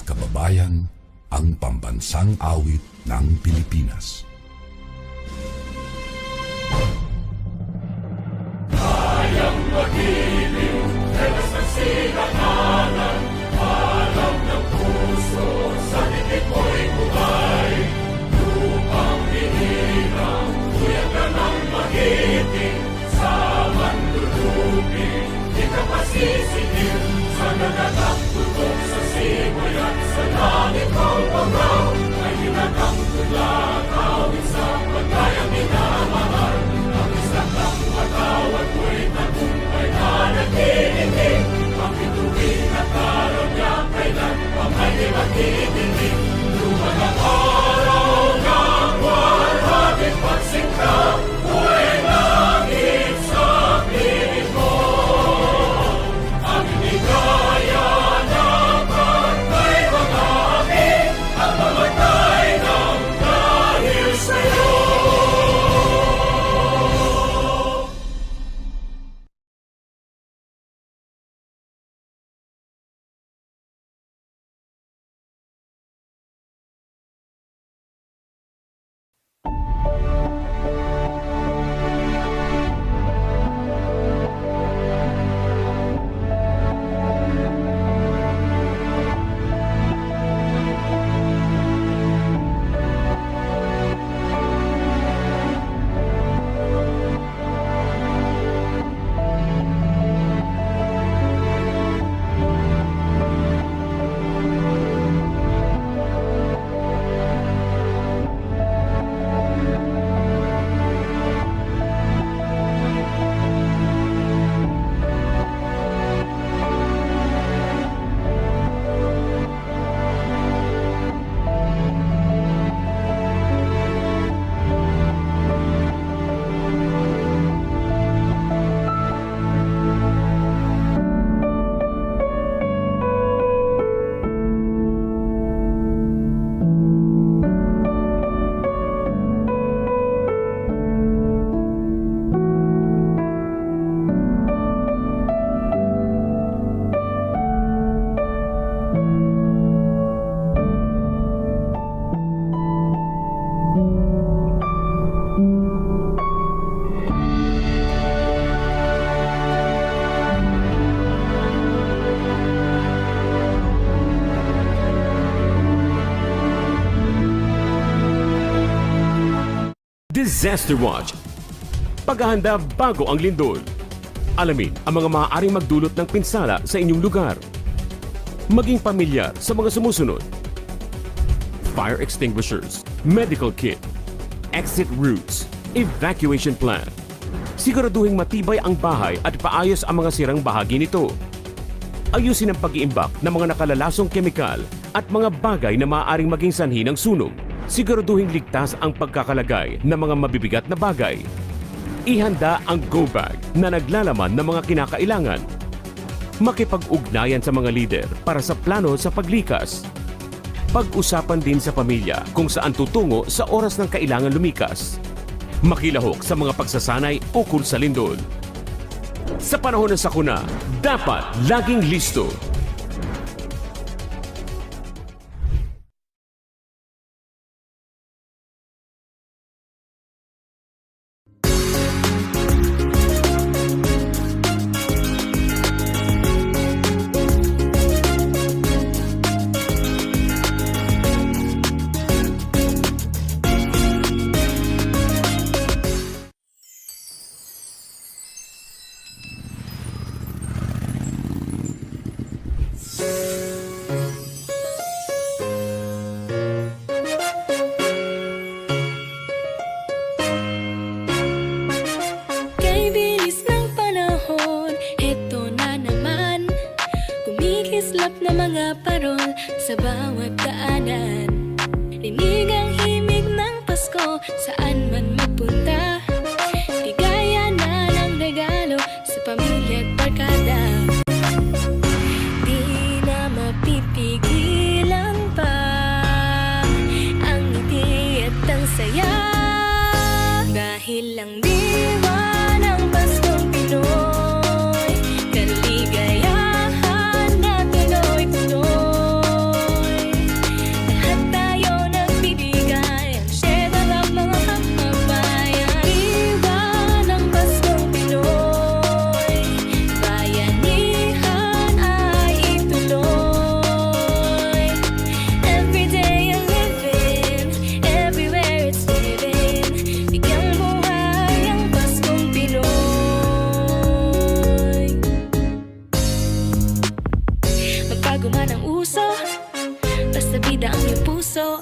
kababayan, ang pambansang awit ng Pilipinas. Kayang magiliw, helas ng sinakalan, alam ng puso, sa titik mo'y buhay. Lupang hinirang, tuyag ka ng magiting, sa mandulupin, di ka pasisingil, sa nagtatagtutok sa simoy at sa langit ang pangaw, ay hinatang tula, kawin sa pagkayang minamahal, ang isang lang matawad mo'y tagumpay na naghihindig, ang bituin at araw niya kailan pa may di maghihindig. Luman ang araw ng walhabing pagsingka, buhay langit sa piling mo. Ang hindi kaya na pagkay mga aking, at mamatay ng dahil sa'yo. Disaster Watch. Paghahanda bago ang lindol. Alamin ang mga maaaring magdulot ng pinsala sa inyong lugar. Maging pamilyar sa mga sumusunod: fire extinguishers, medical kit, exit routes, evacuation plan. Siguraduhing matibay ang bahay at paayos ang mga sirang bahagi nito. Ayusin ang pag-iimbak ng mga nakalalasong kemikal at mga bagay na maaaring maging sanhi ng sunog. Siguraduhing ligtas ang pagkakalagay ng mga mabibigat na bagay. Ihanda ang go bag na naglalaman ng mga kinakailangan. Makipag-ugnayan sa mga lider para sa plano sa paglikas. Pag-usapan din sa pamilya kung saan tutungo sa oras ng kailangan lumikas. Makilahok sa mga pagsasanay ukol sa lindol. Sa panahon ng sakuna, dapat laging listo. na mga parol sa bawat daanan. Rinig ang himig ng Pasko saan man magpunta. Bigaya na ng regalo sa pamilya at barkada. Di na mapipigilan pa ang ngiti at ang saya. Dahil lang diwa ng Paskong Pinoy, kaligayahan na tuloy-tuloy. puso